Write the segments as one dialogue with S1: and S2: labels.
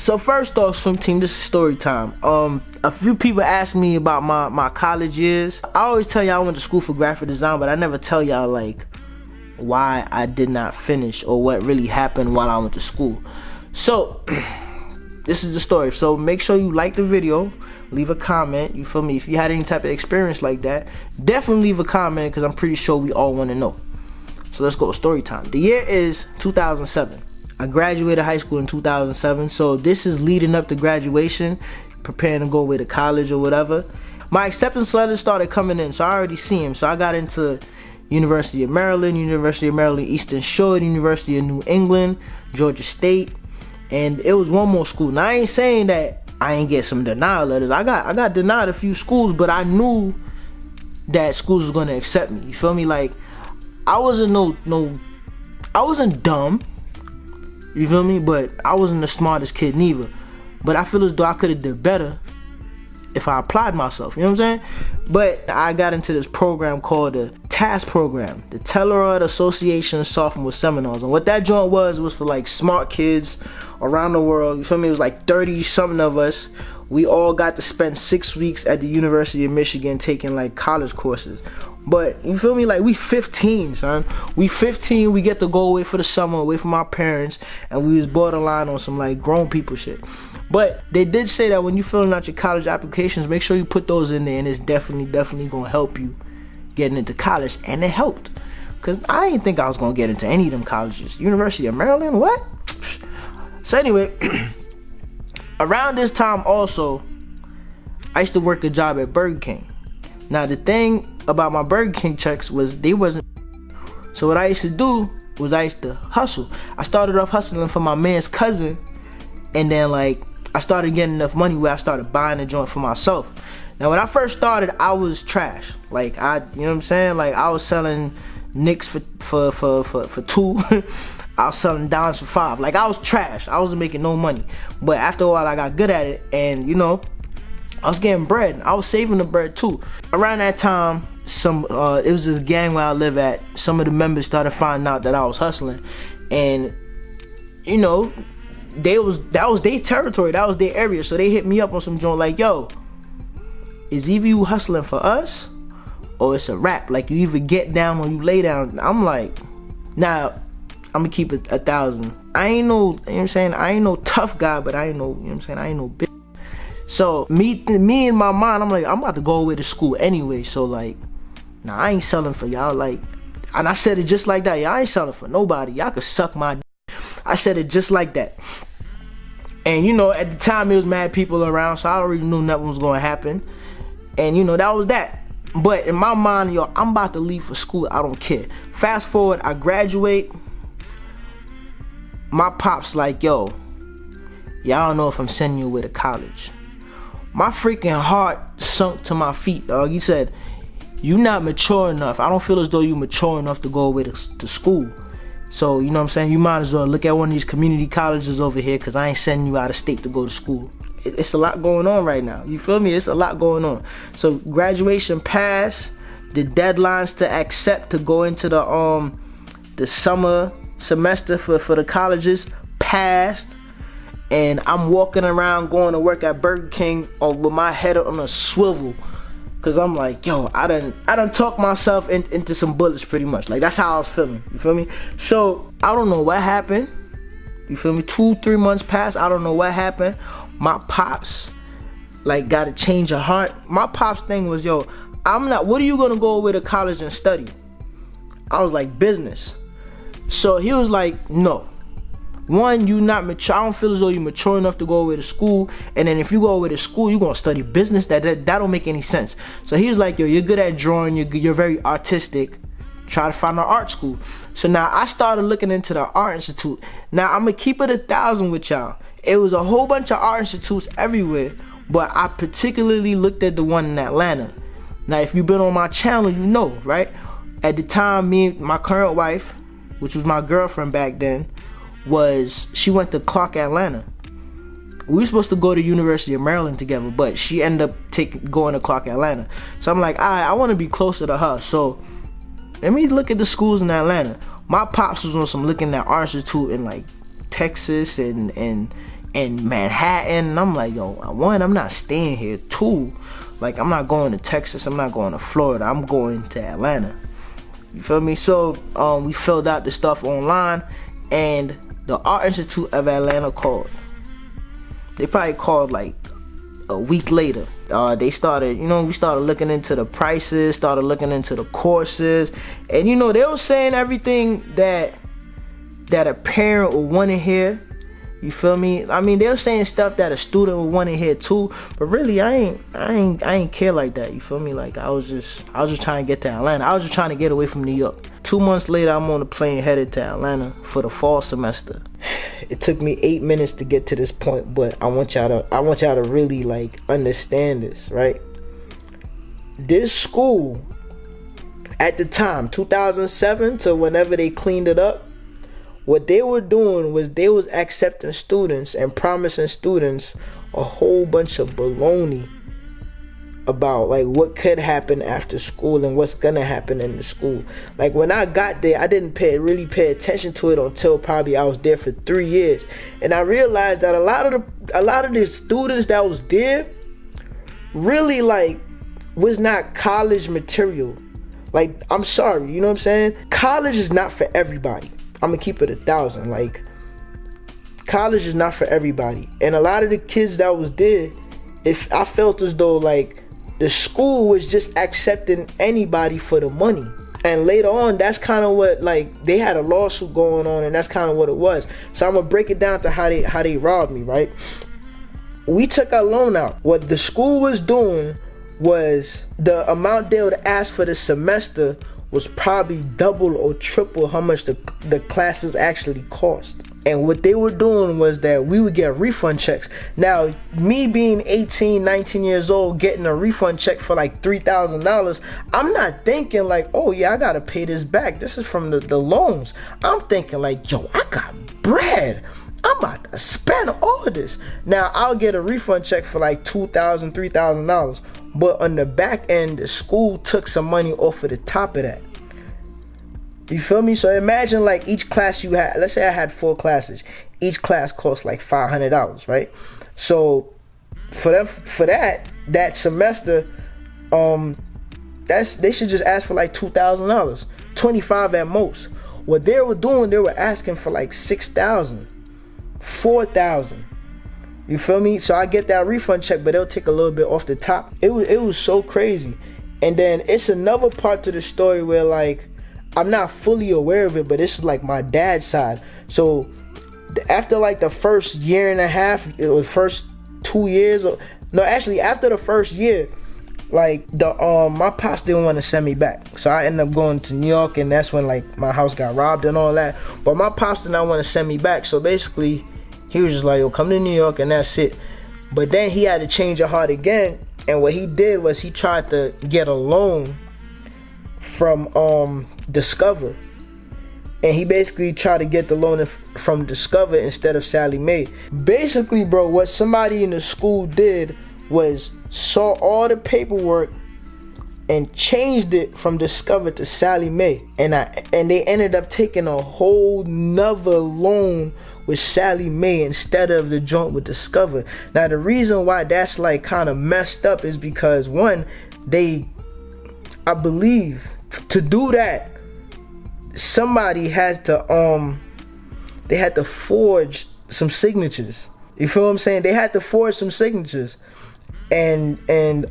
S1: So first off, swim team, this is story time. A few people asked me about my college years. I always tell y'all I went to school for graphic design, but I never tell y'all like why I did not finish or what really happened while I went to school. So this is the story. So make sure you like the video, leave a comment, you feel me? If you had any type of experience like that, definitely leave a comment, because I'm pretty sure we all want to know. So let's go, story time. The year is 2007. I graduated high school in 2007, so this is leading up to graduation, preparing to go away to college or whatever. My acceptance letters started coming in, so I already see them. So I got into University of Maryland, Eastern Shore, University of New England, Georgia State, and it was one more school. Now I ain't saying that I ain't get some denial letters. I got denied a few schools, but I knew that schools was gonna accept me. You feel me? Like I wasn't I wasn't dumb. You feel me? But I wasn't the smartest kid neither. But I feel as though I could have did better if I applied myself. You know what I'm saying? But I got into this program called the TAS program, the Telluride Association Sophomore Seminars. And what that joint was for like smart kids around the world. You feel me? It was like 30 something of us. We all got to spend 6 weeks at the University of Michigan taking like college courses. But you feel me, like we 15, son. We 15, we get to go away for the summer, away from our parents, and we was borderline on some like grown people shit. But they did say that when you filling out your college applications, make sure you put those in there, and it's definitely gonna help you getting into college. And it helped, cause I didn't think I was gonna get into any of them colleges. University of Maryland, what? So anyway, around this time also, I used to work a job at Burger King. Now the thing about my Burger King checks was they wasn't. So what I used to do was I used to hustle. I started off hustling for my man's cousin, and then like I started getting enough money where I started buying a joint for myself. Now when I first started, I was trash. Like you know what I'm saying? Like I was selling nicks for 2. I was selling dimes for 5. Like I was trash. I wasn't making no money. But after a while, I got good at it, and you know, I was getting bread. I was saving the bread too. Around that time, it was this gang where I live at. Some of the members started finding out that I was hustling, and you know, that was their territory. That was their area. So they hit me up on some joint like, "Yo, is either you hustling for us, or it's a rap. Like you either get down or you lay down." I'm like, "Now, I'm gonna keep it 1,000. I ain't no, you know what I'm saying? I ain't no tough guy, but I ain't no, you know what I'm saying? I ain't no bitch." So me in my mind, I'm like, I'm about to go away to school anyway. So like, nah, I ain't selling for y'all. Like, and I said it just like that. Y'all ain't selling for nobody. Y'all could suck my d. I said it just like that. And you know, at the time it was mad people around, so I already knew nothing was gonna happen. And you know, that was that. But in my mind, yo, I'm about to leave for school. I don't care. Fast forward, I graduate. My pops like, "Yo, y'all don't know if I'm sending you away to college." My freaking heart sunk to my feet, dog. He said, "You not mature enough. I don't feel as though you mature enough to go away to school. So, you know what I'm saying? You might as well look at one of these community colleges over here, because I ain't sending you out of state to go to school." It's a lot going on right now. You feel me? It's a lot going on. So graduation passed. The deadlines to accept to go into the summer semester for the colleges passed. And I'm walking around going to work at Burger King with my head on a swivel, cause I'm like, yo, I done talked myself into some bullets pretty much. Like that's how I was feeling. You feel me? So I don't know what happened. You feel me? 2-3 months passed. I don't know what happened. My pops like got a change of heart. My pops thing was, yo, what are you gonna go away to college and study? I was like, business. So he was like, no. One, you not mature. I don't feel as though you're mature enough to go away to school. And then if you go away to school, you're gonna study business. That don't make any sense. So he was like, yo, you're good at drawing. You're very artistic. Try to find an art school. So now I started looking into the art institute. Now I'm gonna keep it 1,000 with y'all. It was a whole bunch of art institutes everywhere, but I particularly looked at the one in Atlanta. Now, if you've been on my channel, you know, right? At the time, me and my current wife, which was my girlfriend back then, she went to Clark, Atlanta. We were supposed to go to University of Maryland together, but she ended up going to Clark, Atlanta. So I'm like, I want to be closer to her. So let me look at the schools in Atlanta. My pops was on some looking at art institute in like Texas and in Manhattan. And I'm like, yo, one, I'm not staying here. Two, like, I'm not going to Texas, I'm not going to Florida, I'm going to Atlanta. You feel me? So we filled out the stuff online, and the Art Institute of Atlanta called. They probably called like a week later. They started, we started looking into the prices, started looking into the courses, and they were saying everything that a parent would want to hear. You feel me? I mean, they were saying stuff that a student would want to hear too, but really, I ain't care like that. You feel me? Like, I was just trying to get to Atlanta. I was just trying to get away from New York. 2 months later, I'm on a plane headed to Atlanta for the fall semester. It took me 8 minutes to get to this point, but I want y'all to really like understand this, right? This school at the time, 2007 to whenever they cleaned it up, what they were doing was they was accepting students and promising students a whole bunch of baloney about like what could happen after school and what's gonna happen in the school. Like, when I got there, I didn't really pay attention to it until probably I was there for 3 years, and I realized that a lot of the students that was there really like was not college material. Like, I'm sorry, you know what I'm saying? College is not for everybody. I'm gonna keep it 1,000. Like, college is not for everybody, and a lot of the kids that was there, if I felt as though like the school was just accepting anybody for the money. And later on, that's kind of what, like, they had a lawsuit going on, and that's kind of what it was. So I'm gonna break it down to how they robbed me, right? We took our loan out. What the school was doing was the amount they would ask for the semester was probably double or triple how much the classes actually cost. And what they were doing was that we would get refund checks. Now, me being 18, 19 years old, getting a refund check for like $3,000, I'm not thinking like, oh yeah, I gotta pay this back. This is from the loans. I'm thinking like, yo, I got bread. I'm about to spend all of this. Now, I'll get a refund check for like $2,000, $3,000. But on the back end, the school took some money off of the top of that. You feel me? So imagine like each class you had, let's say I had 4 classes. Each class cost like $500, right? So for that semester, they should just ask for like $2,000, $25 at most. What they were doing, they were asking for like $6,000, $4,000. You feel me? So I get that refund check, but they'll take a little bit off the top. It was so crazy. And then it's another part to the story where like I'm not fully aware of it, but it's like my dad's side. So after like the first year and a half, it was first 2 years, after the first year, like my pops didn't want to send me back. So I ended up going to New York, and that's when like my house got robbed and all that. But my pops did not want to send me back. So basically, he was just like, yo, come to New York and that's it. But then he had to change his heart again. And what he did was he tried to get a loan from Discover. And he basically tried to get the loan from Discover instead of Sallie Mae. Basically, bro, what somebody in the school did was saw all the paperwork and changed it from Discover to Sallie Mae. And they ended up taking a whole nother loan with Sallie Mae instead of the joint with Discover. Now, the reason why that's like kind of messed up is because one, I believe to do that, somebody had to they had to forge some signatures. You feel what I'm saying? They had to forge some signatures. And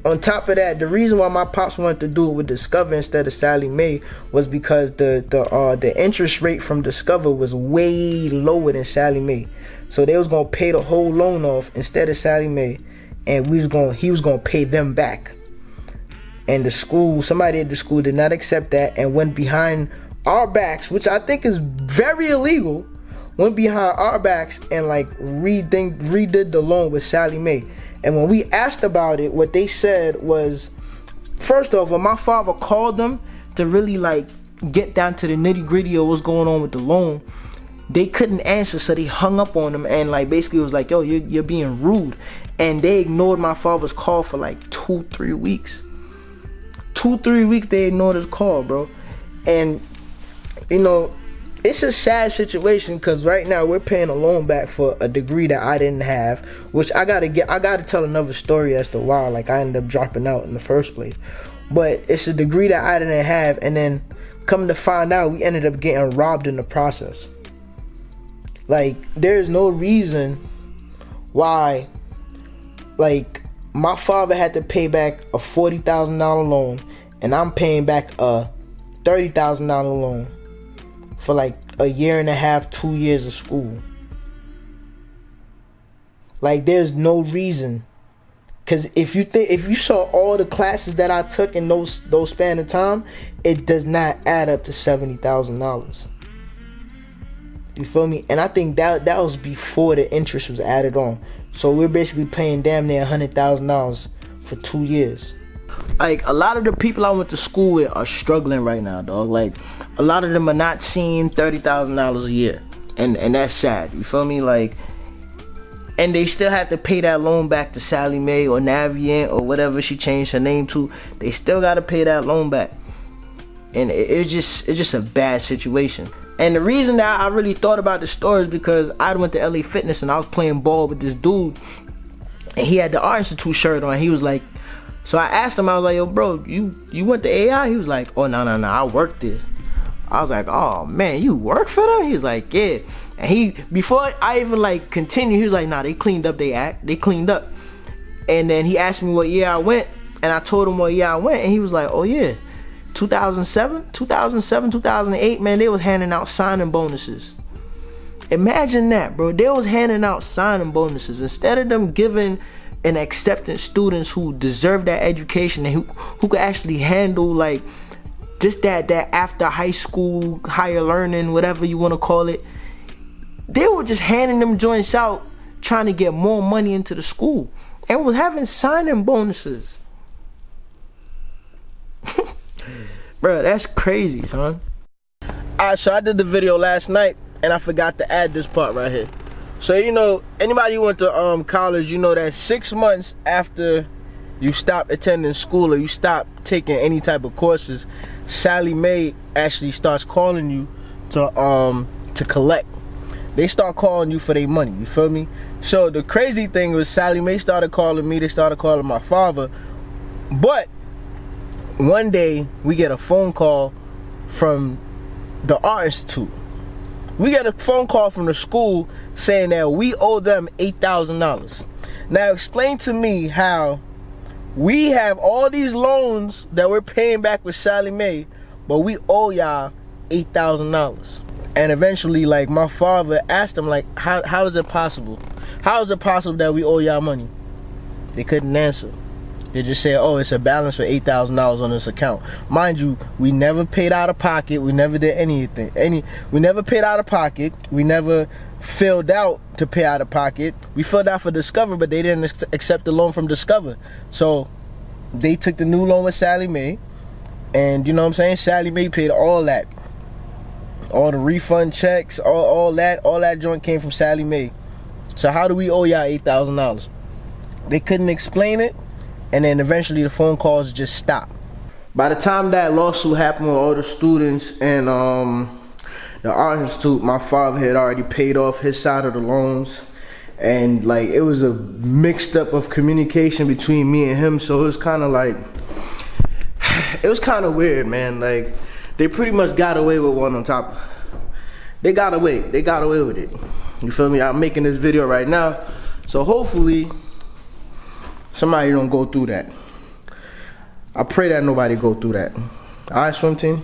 S1: on top of that, the reason why my pops wanted to do it with Discover instead of Sallie Mae was because the interest rate from Discover was way lower than Sallie Mae. So they was gonna pay the whole loan off instead of Sallie Mae, and he was gonna pay them back. And somebody at the school did not accept that and went behind our backs, which I think is very illegal. Went behind our backs and like redid the loan with Sallie Mae. And when we asked about it, what they said was, first off, when my father called them to really like get down to the nitty gritty of what's going on with the loan, they couldn't answer, so they hung up on them and like basically was like, yo, you're being rude. And they ignored my father's call for like 2-3 weeks. 2-3 weeks they ignored his call, bro. And it's a sad situation because right now we're paying a loan back for a degree that I didn't have, which I gotta tell another story as to why like I ended up dropping out in the first place. But it's a degree that I didn't have, and then come to find out we ended up getting robbed in the process. Like, there's no reason why, like, my father had to pay back a $40,000 loan and I'm paying back a $30,000 loan for like a year and a half, 2 years of school. Like, there's no reason. Cause if you saw all the classes that I took in those span of time, it does not add up to $70,000. You feel me? And I think that was before the interest was added on. So we're basically paying damn near $100,000 for 2 years. Like, a lot of the people I went to school with are struggling right now, dog. Like, a lot of them are not seeing $30,000 a year, and that's sad. You feel me? Like, and they still have to pay that loan back to Sally Mae or Navient or whatever she changed her name to. They still got to pay that loan back, and it's just a bad situation. And the reason that I really thought about this story is because I went to LA Fitness and I was playing ball with this dude, and he had the Art Institute shirt on. He was like, so I asked him, I was like, yo, bro, you went to AI? He was like, oh, no, I worked there. I was like, oh man, you work for them? He was like, yeah. And before I even like continue, he was like, nah, they cleaned up they act. They cleaned up. And then he asked me what year I went, and I told him what year I went, and he was like, oh yeah, 2007, 2008, man, they was handing out signing bonuses. Imagine that, bro. They was handing out signing bonuses instead of them giving and accepting students who deserve that education and who could actually handle like just that after high school, higher learning, whatever you want to call it. They were just handing them joints out, trying to get more money into the school, and was having signing bonuses. Bro, that's crazy, son. Alright, so I did the video last night, and I forgot to add this part right here. So, you know, anybody who went to college, you know that 6 months after you stop attending school or you stop taking any type of courses, Sally Mae actually starts calling you to collect. They start calling you for their money, you feel me? So the crazy thing was Sally Mae started calling me, they started calling my father. But one day we get a phone call from the Art Institute. We get a phone call from the school saying that we owe them $8,000. Now explain to me how we have all these loans that we're paying back with Sally Mae, but we owe y'all $8,000. And eventually, like, my father asked him, like, how is it possible? How is it possible that we owe y'all money? They couldn't answer. They just said, oh, it's a balance for $8,000 on this account. Mind you, we never paid out of pocket. We never did anything. We never paid out of pocket. We never filled out to pay out of pocket. We filled out for Discover, but they didn't accept the loan from Discover. So they took the new loan with Sally Mae. And you know what I'm saying? Sally Mae paid all that. All the refund checks, all that joint came from Sally Mae. So how do we owe y'all $8,000? They couldn't explain it, and then eventually the phone calls just stopped. By the time that lawsuit happened with all the students and the Art Institute, my father had already paid off his side of the loans, and like it was a mixed up of communication between me and him. So it was kind of like, it was kind of weird, man. Like, they pretty much got away with one on top. They got away with it. You feel me? I'm making this video right now, so hopefully somebody don't go through that. I pray that nobody go through that. All right, swim team.